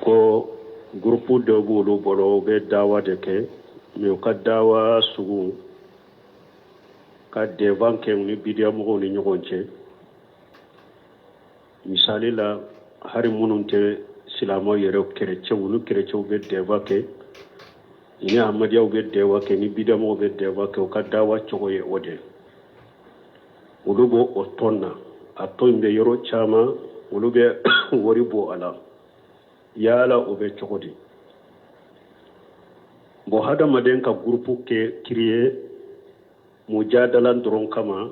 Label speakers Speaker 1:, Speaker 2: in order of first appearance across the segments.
Speaker 1: ko groupe de bolo bolo be dawa de ke mi ka dawa sugu ka devant ke ni bidia mo ni nyogonche misali la hari mununte silamo yero kereche wulu kereche be deva ke ni amadiya be dewa ke ni bidia mo be dewa ke ka dawa chogoye ode ulubo otonna atoimbe yoro chama ulube woribo ala yala ube chogodi bo hada maden ka groupe ke créer mujadalan doron kama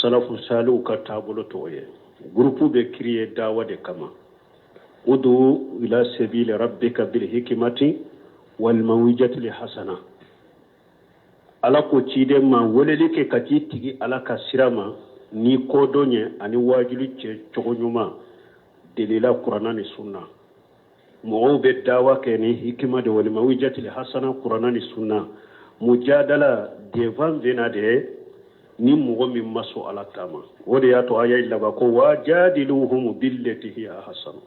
Speaker 1: salafu salu ka tabulo toye groupe be créer dawa de kama udu ila sabili rabbika bil hikmati wal mawjati li hasana ala ko cide ma wolele ke kati tigi ala ka sirama ni kodonye ani wajulu ce chogonyuma delila qur'ana ni sunna mo be dawa ke ni hikima de wal mawjati li hasana qur'ana ni sunna mujadala devant venade ni mo mi maso ala tama wode ya to ayay laba ko wajadiluhum billati hiya hasan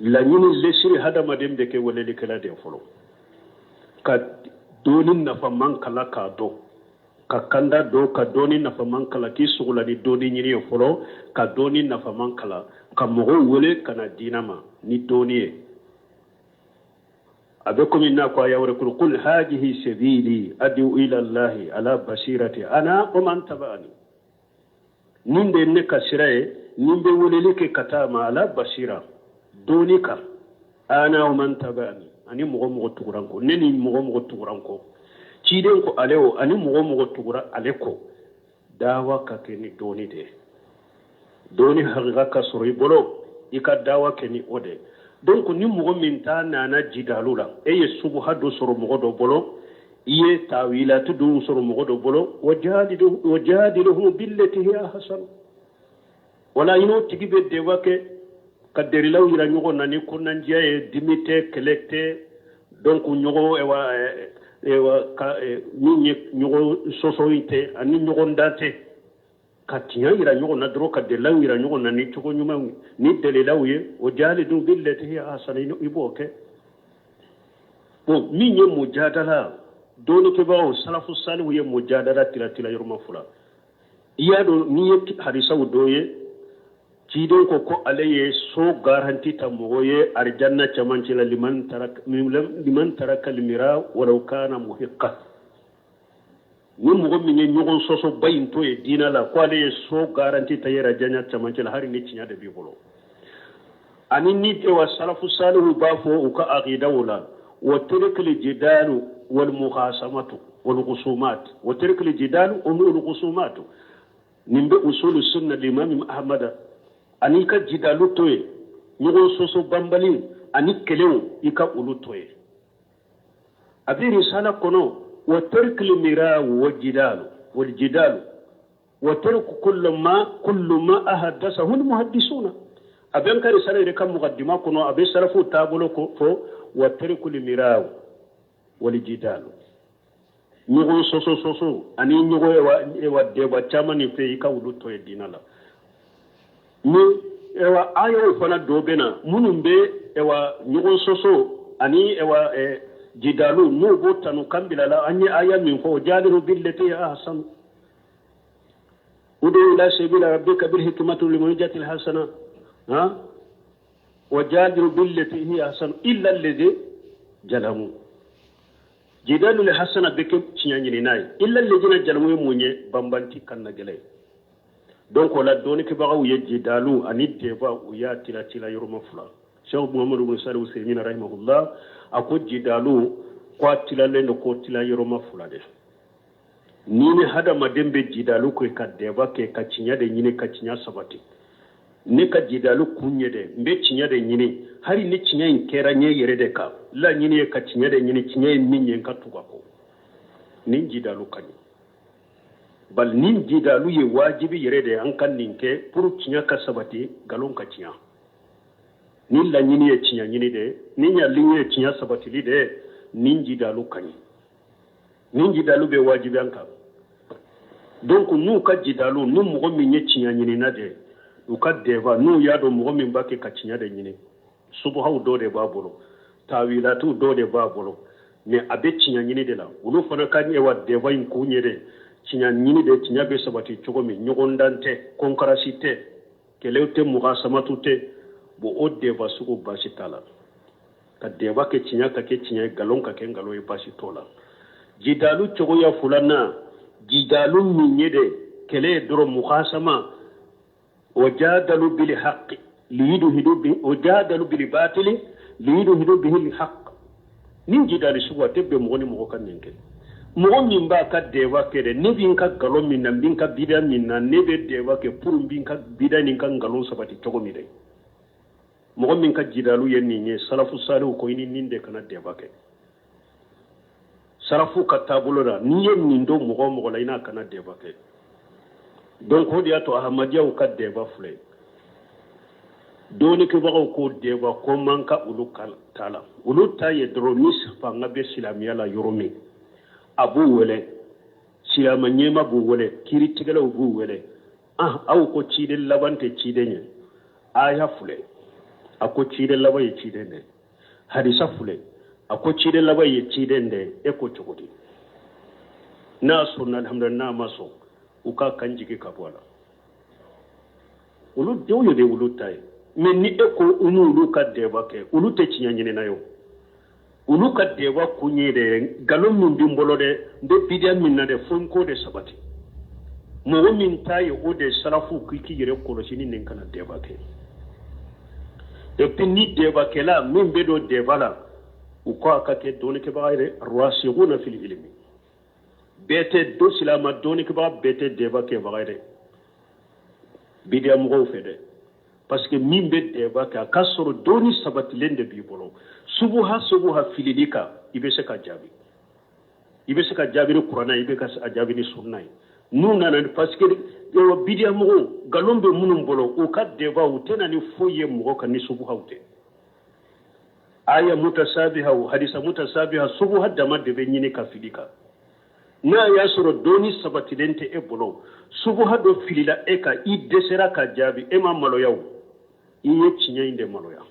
Speaker 1: la ñini lesiri hadama dem de ke wolele kala de folo ka donin nafa mankala ka do ka kanda do ka doni nafa mankala ki sugula ni doni ñini folo ka doni nafa mankala ka mogo wole kana dinama ni doni abekum inna ko ayawre kul hadihi sabili adu ila allah ala basirati ana wa man tabani ninde ne kasirae nimbe wolele ke katama ala basira doni ka ana wa man tabani ani mogo tuguranko neni mogo tuguranko ciden ko aleo ani mogo tugura aleko dawa ka keni doni de doni haqiqa ka sori bolo ika dawa keni ode donc ni mogo min ta nana jidalula eye subu hado soro mogo do bolo iye tawilatu do soro mogo do bolo wajadiluhum billati hiya hasan wala ino tigibe dewa ke kaderi law yira ñogo nani ko nanjiye dimite collecte donc ñogo ewa ka ni ñogo sosoite ani ñogo ndate katiya yira ñogo na dro kadde law yira ñogo nani to ñuma ni dele lawye o jali du billati hi asana iboke bon mi ñe mujadala doni ke bawo salafu salihu ye mujadala tila yorma fula iya do ni hadisa doye ciden ko alaye so garanti tamoye arjanna chamancila liman taraka almira walau kana muhiqqa ni mo min ñogon soso bayin to e dina la ko alaye so garanti tayera janya chamancila hari ni cinya de bi bolo ani ni te wa salafu salihu bafo ka aqida wala wa tarikul jidalu wal muhasamatu wal khusumat wa tarikul jidalu wal khusumat nimbe usul sunna limam ahmad ani ka jidalu toye ñogo soso bambali ani kelew ika ulu toye abi risala kono wa tarkil mira wa jidalu wal jidalu wa tarku kullu ma ahaddathahu al muhaddisuna aben ka risala re kam muqaddima kono abe sarafu tabulo ko fo wa tarkul mira wal jidalu ñogo soso ani ñogo ewa deba chamani fe ika ulu toye dinala ni ewa ayo fana dobena munumbe ewa nyugo soso ani ewa jidalu no botanu kambila la anyi aya min ko jaliru billati ahsan udu ila sabila rabbika bil hikmati wal mawjati al hasana ha wajadiru billati hi ahsan illa alladhi jalamu jidalu al hasana beke cinyani nay illa alladhi jalamu munye bambanti kanna gelay donc la doni ke baga wuye jidalu ani deba uya tila yoroma fula cheikh muhammad ibn salih usaymin rahimahullah ako jidalu ko tila lendo ko tila yoroma fula de ni hada madembe jidalu ko ka deba ke ka cinya de nyine ka cinya sabati ne ka jidalu kunye de mbe cinya de nyine hari ne cinya in kera nye yere de ka la nyine ka cinya de nyine cinya min nyen ka tuga ko ni jidalu kani bal nin jidalu ye wajibi yere de an kan ninke pour cinya ka sabati galon ka cinya nin la nyini ye cinya nyini de nin ya linye cinya sabati li de nin jidalu kani nin jidalu be wajibi an ka donc nu ka jidalu nu mo mi nye cinya nyini na de uka deva nu ya do mo min bake ka cinya de nyine subhaw do de babolo tawilatu do de babolo ne abe cinya nyine de la ulu fana kan e wa deva in kunye de cinya nyine de cinya be sabati chogomi nyogondante konkarasite kelewte mugasamatute bo o deva suko bashi tala ka deva ke cinya ka ke cinya galon ka ke ngalo e bashi tola jidalu chogo ya fulana jidalu minyede kele doro mugasama wajadalu bil haqq liyudhidu bi wajadalu bil batil liyudhidu bihi al haqq nin jidali suwa tebbe mo woni mo kan nenke mo min ba ka deva kede ne bin ka galon min nan bin ka bidan min nan ne be deva ke purum bin ka bidan nin kan galon sabati chogo mi de mo min ka jidalu yenni ne salafu salu ko ini ninde kana deva ke sarafu ka tabulo da ni yen nin do mo la ina kana deva ke donc hodi ato ahmadiya ka deva fule doni ke bago ko deva ko manka ulu tala ulu taye dronis fa ngabe silamiya la yoromi abu wele silama nyema bu wele kiri tigala bu wele aw ko cide labante cide nye aya fule ako cide laba ye cide ne hadisa fule ako cide laba ye cide nde e ko chogodi na sunna alhamdulillah maso uka kanjiki kabwala ulu dewyo de ulu tay men ni eko unu ulu ka deba ke ulu te chinyanyine nayo ulu ka deba kunye de galon min bimbolo de bidia min na de fonko de sabati mo min tay o de salafu kiki yere kolo sini nen kana deba ke e pinni deba ke la min be do deba la uko akake doni ke bayre ruasighuna fil ilmi bete do silama doni ke ba bete deba ke bagayre bidia mo fede parce que min be deba ka kasoro doni sabati lende bi bolo subuha fililika ibe se ka jabi ro qur'ana ibe ka jabi ni sunna nuna nan parce que yo bidia mo galombe munum bolo o ka deba utena ni foye mo ka ni subuha ute aya mutasabiha hadisa mutasabiha subuha da madde be nyini ka filika na ya soro doni sabati lente e bolo subuha do filila e ka I desera ka jabi e ma malo yaw iye cinya inde malo ya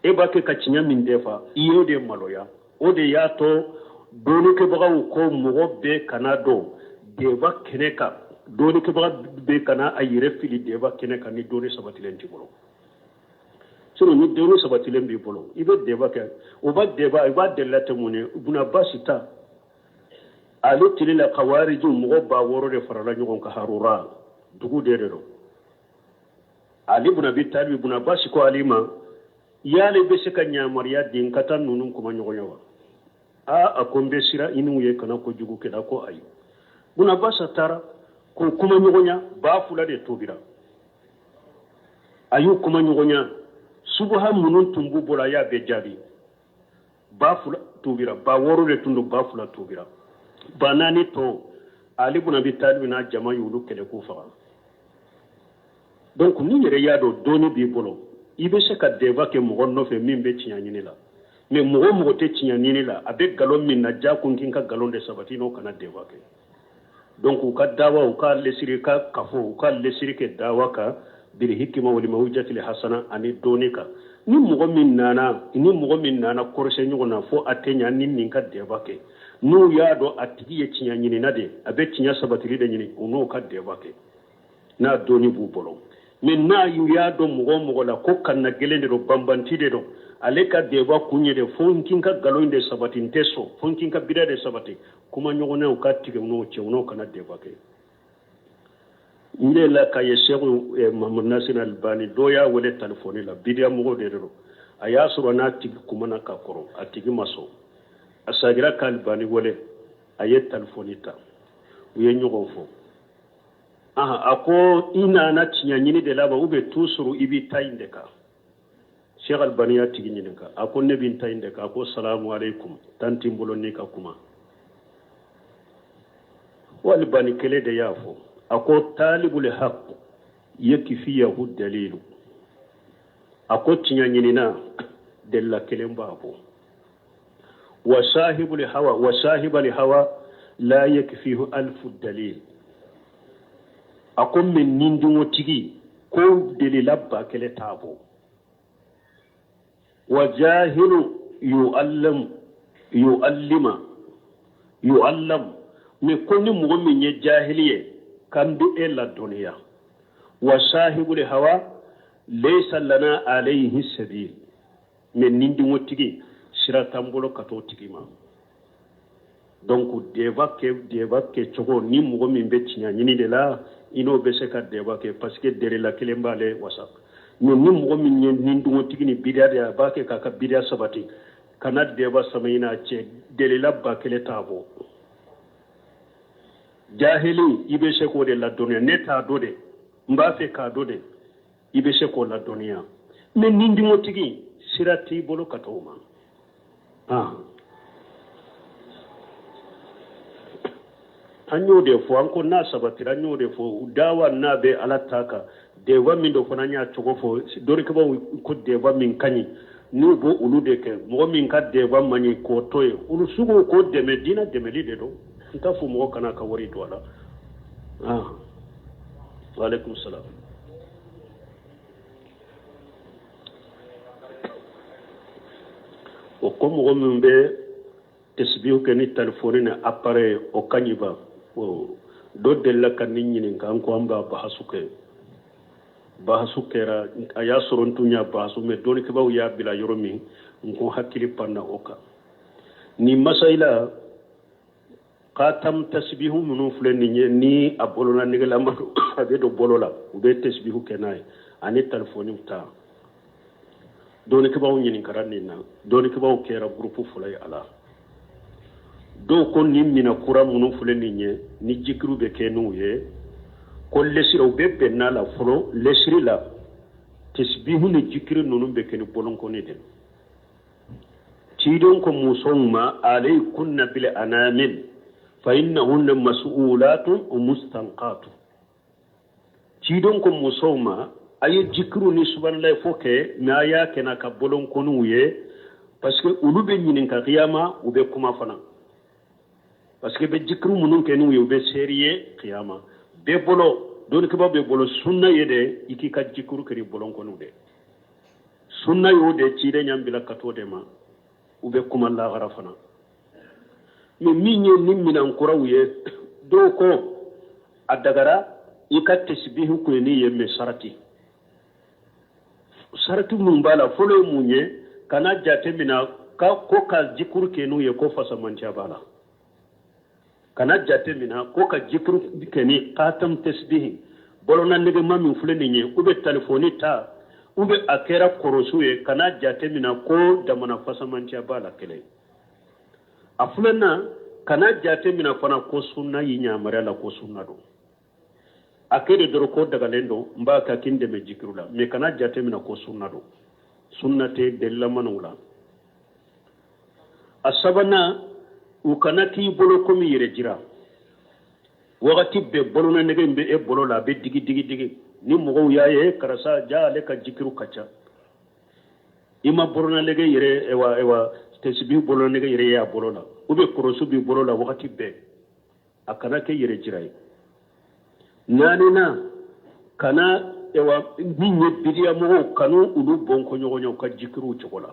Speaker 1: e ba ke ka cinya min defa iye de malo ya o de ya to doni ke baga ko mo be kanado de ba keneka doni ke baga be kana ayire fili de ba keneka ni doni sabati lente bolo sino ni doni sabati lembi bolo ibe de ba ke o ba de ba de latemune buna basita ali tilila khawariju mo ba woro de farala nyon ka harura dugu de do ali ibn abi talib ibn abbas ko alima yale be se kanya mariya din katan nunun kuma nyogonyawa akombe sira inu ye kana ko jugu ke da ko ayu ibn abbas tara ko kuma nyogonya ba fula de tobira ayu kuma nyogonya subha munun tumbu bola ya be jabi ba fula tobira ba woro de tundu ba fula tobira banani to ali ibn abi talib na jama yulu kele ko fa donc ni yere ya do doni bi bolo ibe se ka deba ke mo gonno fe min be tianyini la mais mo te tianyini la abe galon min na ja kun kin ka galon de sabati no kana deba ke donc ka dawa ka lesiri ka kafo ka lesiri ke dawa ka bil hikma wal mawjati li hasana ani doni ka ni mo min nana korse nyugo na fo atenya nin ka deba ke nu ya do atigi ye tianyini na de abe tinya sabati de nyini uno ka deba ke na doni bu bolo min na yu ya do mo la ko kan na gelende do bambanti de do aleka deba kunye de fonkin ka galonde sabati nteso fonkin ka bida de sabati kuma nyogo ne o katige uno che uno kana deba ke ile la ka yesheru Muhammad Nasir Albani do ya wole telefoni la bidia mo de do aya suro na tigi kuma na ka koro atigi maso asagira ka Albani wole aye telefoni ta uye nyogo fo ako ina na tinyanyini de laba ube tusuru ibi taindeka Sheikh Albani ya tigi nyininka ako nebi taindeka ako salamu alaikum tanti mbuloni ka kuma walbani kele de yafo ako talibul haqq yakfiyahu dalilu ako tinyanyini na della kele mbabo wa sahibul hawa la yakfihu alfu dalil akom men nindi wotigi ko delila bakele tabo wa jahilu yu'allam me koni mugo min ye jahiliye kandu ela duniya wa sahibul hawa laysa lana alayhi sabil men nindi wotigi sira tambolo kato tigima donc deba ke chogo ni mugo min be tinya nyini de la ino be se ka deba ke parce que dere la kelembale wasa no ni mugo min nindi wotigi ni bidia de ba ke ka bidia sabati kana deba samayina che dele la ba kele tabo jahili ibe se ko de la dunya neta do de mba fe ka do de ibe se ko la dunya men nindi wotigi sirati bolo katoma anyo de fo anko na sabati anyo de fo dawa na be alataka de wa min do fona nya chogo fo dori ko ko de wa min kani ni bo ulu de ke mo min ka de wa mani ko toy ulu sugo ko de medina de melide do nta fu mo kana ka wari do ala wa alaikum salam o ko mo min be tesbihu ke ni telephone na appareil o kanyiba o do della kan nyini kan ko amba bahasu kera aya sorontunya bahasu me doni ke baw ya bila yoromi ko hakili panna oka ni masaila qatam tasbihu munu fuleni ni abolona ni gala madu abe do bolola ube tasbihu kenai ani telephone ta doni ke baw nyini karani na doni ke baw kera groupe fulay ala do ko ni mina kura munu fuleni ni jikru be kenu ye ko lesiro be benna la folo lesiri la tasbihu ni jikru nunu be kenu bolon ko ni den tidon ko musumma alaykunna bil anamil fa innahunna mas'ulatun wa mustanqatu tidon ko musumma ay jikru ni subhanallah foke na ya kena ka bolon ko nuye parce que ulube nyinin ka qiyama ube kuma fana parce que be jikru munun kenu yo be seriye qiyama be bolo don ke ba be bolo sunna yede iki ka jikru keri bolon ko nude sunna yo de ci de nyam bila kato de ma ube kuma la garafana mi minye nimminan kurawye do ko adagara ika tasbihu ko ni yemme sarati mun bala folo munye kana jate mina ka ko ka jikru kenu ye ko fasa mancha bala kana jate mina ko ka jikru keni qatam tasbih bolona ndege mami fuleni nye ube telefoni ta ube akera korosuye kana jate mina ko damana fasamantia bala kele afulena kana jate mina fana ko sunna yinya marala ko sunna do akere doro ko daga lendo mba ka kinde me jikrula me kana jate mina ko sunna do sunnate della manula asabana ukana ki bolo komi yere jira wakati be bolo na nege mbe e bolo la be digi ni mogo yaye karasa jale ka jikiru kacha ima bolo na nege yere ewa tesbi bolo na nege yere ya bolo la ube korosu bi bolo la wakati be akana ke yere jira nani na kana ewa ninye bidiya mogo kanu ulu bonko nyogo ka jikiru chokola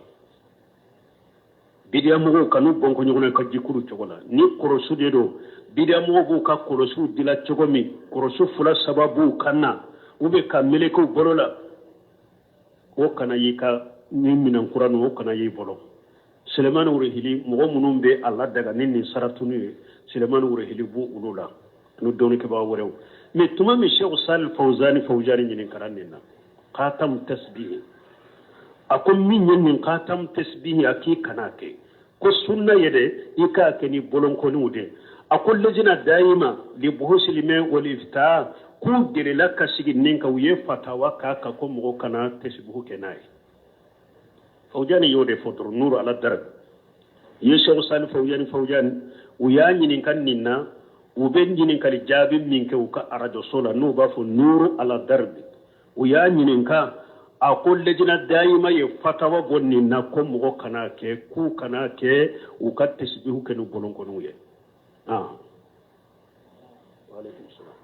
Speaker 1: bidia mogo kanu bonko nyogona ka jikuru chogola ni korosu de do bidia mogo ka korosu dila chogomi korosu fula sababu kana ube ka meleko bolola o kana yika ni minan qur'an o kana yi bolo Suleiman urehili mogo munumbe Allah daga ninni saratunu Suleiman urehili bu ulula no doni ke ba worew me tuma mi Sheikh Sal Fawzani nyinin karanina qatam tasbih akum min yin qatam tasbih aki kanake ko sunna yede ika keni bolon ko nude akol lejina daima li buhusil me wal ifta ku dire la kasigi ninka wiye fatawa ka ko mo kana tasbih kenai fawjani yode fotoro nuru ala darab yesho sal fawjani uya nyinin kan ninna uben nyinin kali jabi minke uka arajo sola no ba fo nuru ala darab uya nyinin ka akol lejina daima ye fatawa bonni na ko mo kana ke ku kana ke u ka tasbihu ke no bolon ko nuye wa alaikum salam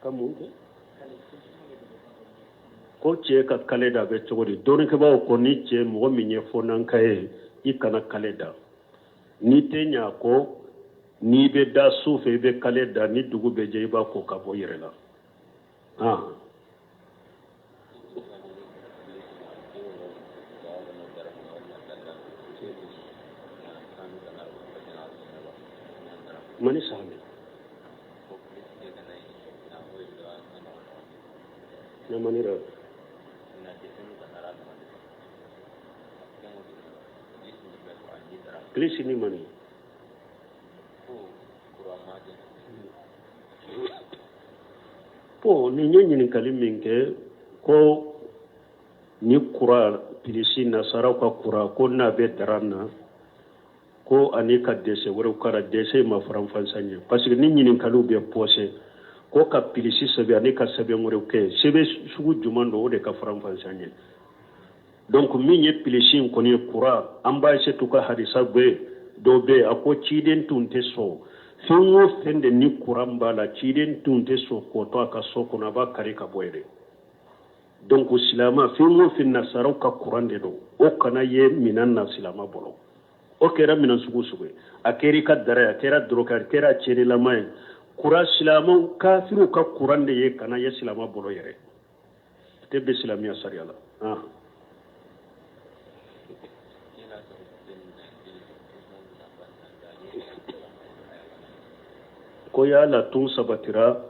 Speaker 1: kamu ko cɛ ka kale da bɛ cogo di dɔɔninkɛbaaw ko ni cɛ mɔgɔ min ye fɔnanka ye i kana kale da n'i tɛ ɲa ko n'i bɛ da su fɛ i bɛ kale da ni dugu bɛ jɛ i b'a ko ka bɔ i yɛrɛ la mani sahami na mani ra klisi ni mani po ni nye ɲininkali min kɛ ko ni kura pilisi nasaraw ka kura ko n'a bɛ daran na ko ani ka dɛsɛ wɛrɛw kara dɛsɛ ma faranfasiya ɲɛ parce que ni ɲininkaliw bɛ pɔsɛ ko ka pilisi sɛbɛn ani ka sɛbɛn wɛrɛw kɛ sɛbɛn sugu juman don o de ka faranfasiya ɲɛ donc min ye pilisi in kɔni ye kura an b'a essayer tu ka hadisa bɛ dɔw bɛ a ko ciden tun tɛ sɔn fɛn o fɛn de ni kuran b'a la ciden tun tɛ sɔn k'o to a ka so kɔnɔ a b'a kari ka bɔ yen donc silama fɛn o fɛn nasaraw ka kuran de don o kana ye minan na silama bolo o kɛra minan sugu sugu ye a kɛra i ka dara ye a kɛra dɔrɔkɛ a kɛra cɛnilama ye kura silamaw kafiriw ka kuran de ye kana ye silama bolo yɛrɛ tɛ bɛ silamiya sariya la ko yala tun sabatira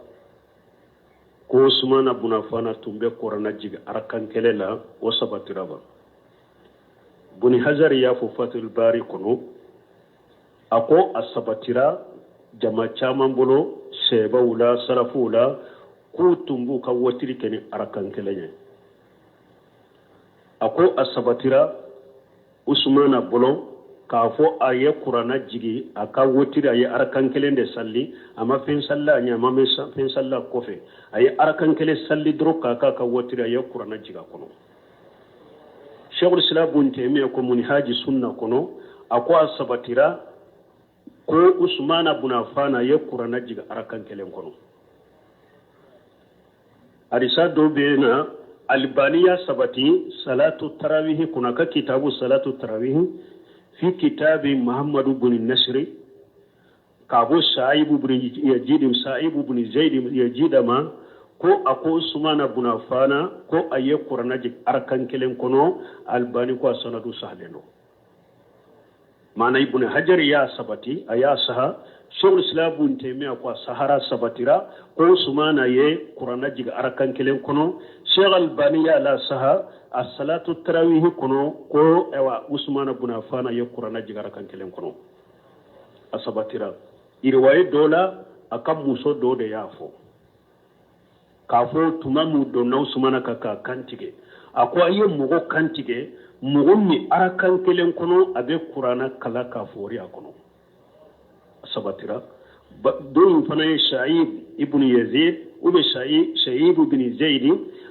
Speaker 1: ko Usmana Bunafana tun bɛ korana jigi arakan kɛlɛ la o sabatira ba Buni Hajar y'a fɔ Fathul Bari kɔnɔ a ko a sabatira jama caman bolo sɛbaw la sarafuw la k'u tun b'u ka watiri kɛ ni arakan kɛlɛ ye a ko a sabatira Usmana bolo k'a fɔ a ye kurana jigi a ka wotiri a ye arakan kelen de salli a ma fɛn salla a ɲɛ a ma fɛn salla kɔfɛ a ye arakan kelen salli dɔrɔn k'a ka wotiri a ye kurana jigi a kɔnɔ Sheikhul Islam Ibn Taymiyyah ko Minhaji Sunna kɔnɔ a ko a sabatira ko Usmana Ibn Affan a ye kurana jigi arakan kelen kɔnɔ hadisa dɔ bɛ yen na Albaniya sabati salatu tarawih kuna ka kitabu salatu tarawih في كتاب محمد بن النصر كابو سعيب بن يزيد سعيب بن زيد يزيد ما كو أكو سمان بن عفان كو أيه قرآن جك أركان كلام كنو الباني كو سندو سهلنو معنى ابن حجر يا سبتي أيا سها شيخ الإسلام ابن تيمية كو سهرا سبتيرا كو سمان أيه قرآن جك أركان كلام كنو شيخ الباني يا لا سها الصلاة التراويح كنو كو اوا عثمان بن عفان يقرأنا جغارا كان كلام كنو أصبتيرا إرواي دولا أكم موسو دو دي يافو كافو تمامو دو نو سمانا كاكا كانتيجي أكو أي مغو كانتيجي مغو مي أرا كان كلام كنو أبي قرآنا كلا كافوري أكنو أصبتيرا دون فناي شعيب ابن يزيد وبي شعيب بن زيد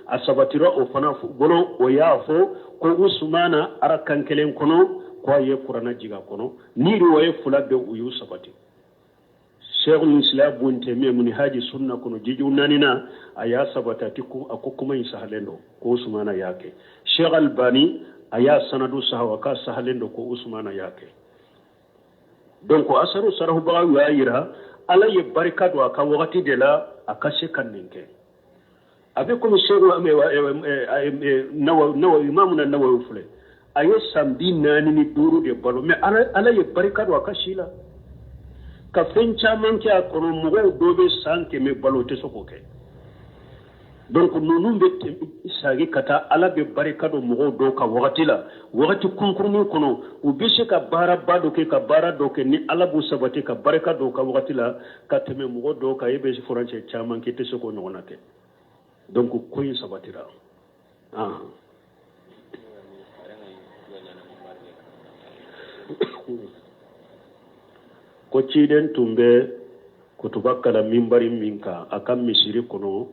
Speaker 1: asabatira o fana bolo o y'a fɔ ko Usmana arakan kelen kɔnɔ ko a ye kurana jiga kɔnɔ ni riwaye fula bɛ u y'u sabati Sheikhul Islam Ibn Taymiyyah Minhaji Sunna kɔnɔ jiju nanina a y'a sabati ko a ko kuma in sahalen don ko Usmana y'a kɛ Sheikh Albani a y'a sanadu sahawa ka sahalen don ko Usmana y'a kɛ donc asaru sarahubagaw y'a yira Ala ye barika don a ka wagati de la a ka se ka nin kɛ avec comme imamuna Nawawi fule aye samedi nani ni duru de balo mais ala ye barika do akashila ka fen caman kɛ a kɔnɔ mɔgɔw dɔ bɛ san kɛmɛ balo tɛ se k'o kɛ donc ninnu bɛ sagi ka taa ala bɛ barika do mɔgɔw dɔw ka wagati la wagati kunkurunin kɔnɔ u bɛ se ka baaraba dɔ kɛ ka baara dɔ kɛ ni ala b'u sabati ka barika dɔw ka wagati la ka tɛmɛ mɔgɔ dɔw kan e bɛ furancɛ caman kɛ tɛ se k'o ɲɔgɔnna kɛ donc ko in sabatira ko ciden tun bɛ kutuba kala minbari min kan a ka misiri kɔnɔ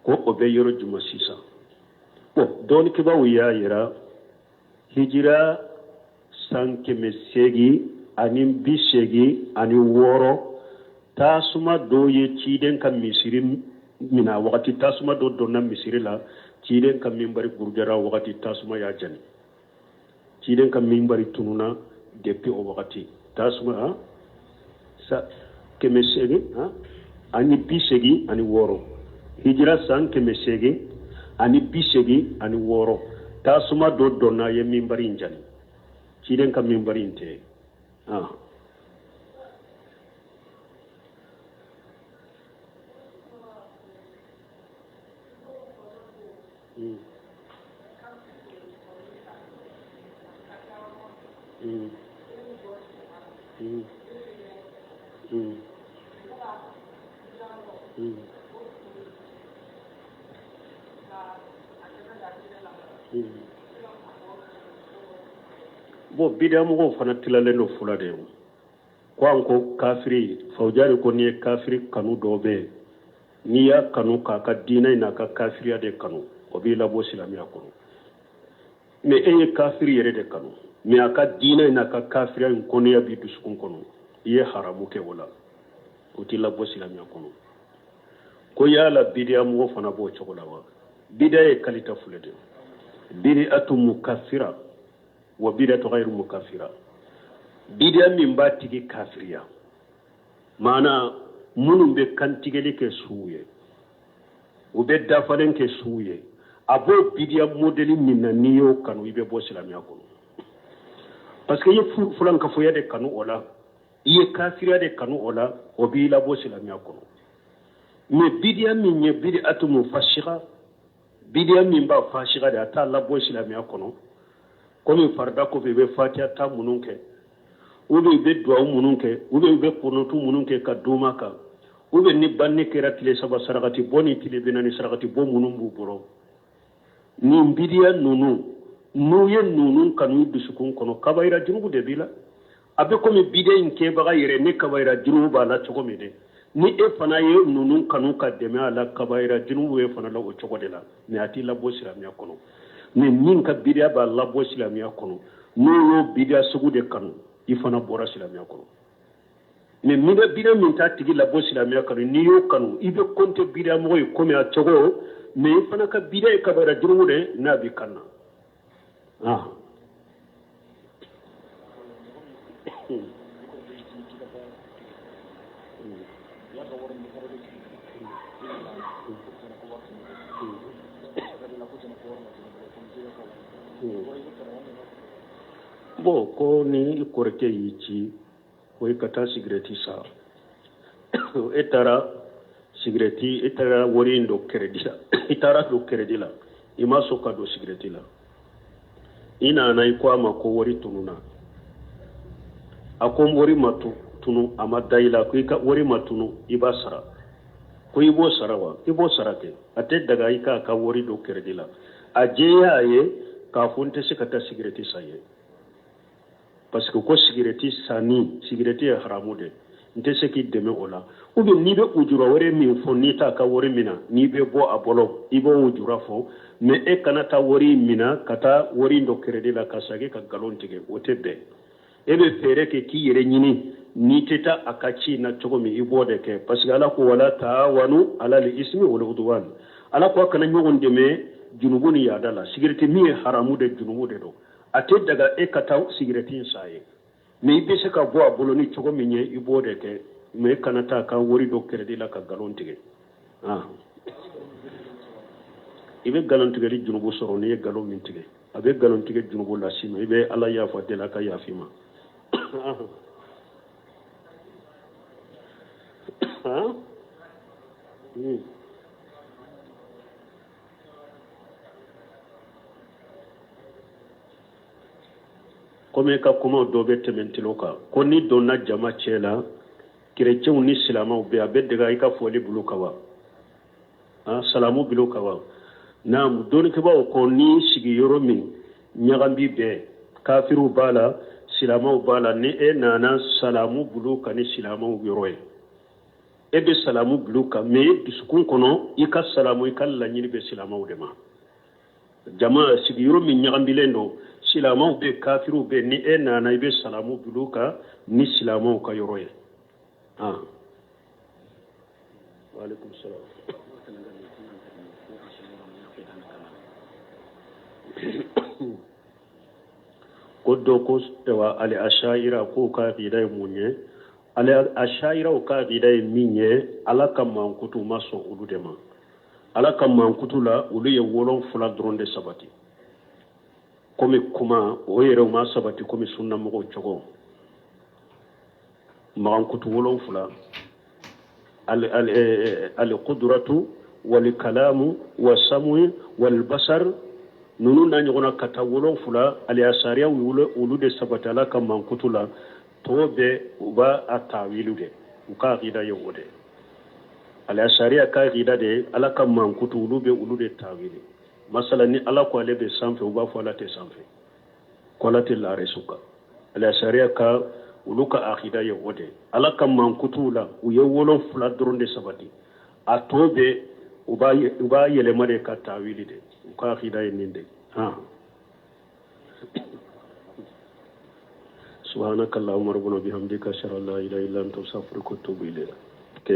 Speaker 1: ko o bɛ yɔrɔ juma sisan bon dɔɔnikibaw y'a yira hijira san 800 ani bisegi ani woro tasuma do ye ciden kan misiri mina wakati tasuma do donna misiri la ciden kan mimbari gurjara wakati tasuma ya jani ciden kan mimbari tununa depuis o wakati tasuma sa kemesegi ani bisegi ani woro hijira san kemesegi ani bisegi ani woro tasuma do donna ye mimbari njani ciden kan mimbari inte bo bidamugo fana tilalen do fula de ko anko kafiri fawjari ko ni kafiri kanu dobe ni ya kanu ka dina ina ka kafiriya de kanu o bi labo silamiya kono me e kafiri yere de kanu me aka dina ina ka kafiriya kono ya bi dusukun kono ye haramu ke wala o ti labo silamiya kono ko ya la bidamugo fana bo chokola wa bidaye kalita fulede bid'atu mukaffira wa bid'atu ghairu mukaffira bid'a min ba tigi kafiriya mana munun be kantigeli ke suye u be dafalen ke suye abo bid'a modeli min na niyo kanu ibe bo silamiya kono parce que ye fulan ka foya de kanu ola ye kafiriya de kanu ola o bi la bo silamiya kono mais bid'a min ye bid'atu mufassira bid'a min ba fashiga da ta la bo silamiya kono comme farda ko be fatiha ta mununke ube be duwa mununke ube be konotu mununke ka duma ka ube ni banni kera tile saba sarakati boni tile benani sarakati bo munumbu boro ni bidiya nunu nuye nunu kanu dusukun kono kabaira junubu de bila abe comme bidiya inke baga yere ne kabaira junubu ba la choko mede ni e fana ye nunu kanu ka deme ala kabaira junubu e fana la o choko de la ni ati la bo silamiya kono ni min ka bidiya ba la bo silamiya kono no bidiya sugu de kanu ifana bora silamiya kono mais mina bida min ta tigi la bo silamiya kanu ni yo kanu ibe konte bida mo yi comme a chogo mais ifana ka bida e kabara jurumu de na bi kanna bo ko ni korke yici ko kata sigreti sa etara sigreti etara wori ndo credit etara do credit la ima soka do sigreti la ina na iko ama ko wori tununa akom wori matu tunu ama daila ko ka wori matunu ibasara ko ibo sarawa ibo sarate ate daga ika ka wori do credit la ajeya ye ka fonte sikata sigreti sa ye parce que ko sigireti sani sigireti ya haramu de nte se ki deme ola ou bien ni be ujura wore min fo ni ta ka wori mina ni be bo abolo ibo ujura fo mais e kana ta wori mina kata wori ndo kredi la kasage ka galon tige otebe e be fere ke ki yere nyini ni teta akachi na chogomi ibo de ke parce que ala ko wala taawanu ala li ismi wal udwan ala ko kana nyogon deme junubuni ya dala sigireti mi haramu de junubu de do ate daga e kata sigiretin saye me ibe se ka bo abolo ni chogo minye ibo de ke me kanata ka wori do kredi la ka galon tige ibe galon tige ri junubu soro ni galon min tige abe galon tige junubu la sima ibe ala ya fa de la ka ya fima comme ka kuma do be tementilo ka ko ni donna jama chela chrétien ni silama be abe daga ika foli bulu kawa salamu bulu kawa nam don ke ba ko ni sigi yoro min nyagambi be kafiru bala silama bala ni e nana salamu bulu ka ni silama yoro e be salamu bulu ka me dusukun kono ika salamu ikalla nyini be silama de ma jama sigi yoro min nyagambi lendo silamaw be kafiru be ni e nana i be salamu bulu ka ni silamaw ka yɔrɔ ye waalaikum salam ko do ko ewa ali ashaira ko ka aqida mun ye ali ashaira ka aqida min ye ala ka mankutu ma sɔn olu de ma ala ka mankutu la olu ye 7 dɔrɔn de sabati komi kuma o yɛrɛ ma sabati komi sunna mɔgɔw cogo mankutu 7 al qudratu wal kalamu was sam'i wal basar nunu na ɲɔgɔnna ka taa 7 ali asariya olu de sabati ala ka mankutu la tɔw bɛ u b'a a tawilu de u ka aqida ye o de ali asariya ka aqida de ala ka mankutu olu bɛ olu de tawili masala ni ala ko ale bɛ sanfɛ u b'a fɔ ala tɛ sanfɛ ko ala tɛ laare suka ali asariya ka olu ka aqida ye o de ala ka mankutu la u ye 7 dɔrɔn de sabati a tɔw bɛ u b'a yɛlɛma de ka tawili de u ka aqida ye nin de سبحانك اللهم ربنا بحمدك اشهد ان لا اله الا انت استغفرك واتوب اليك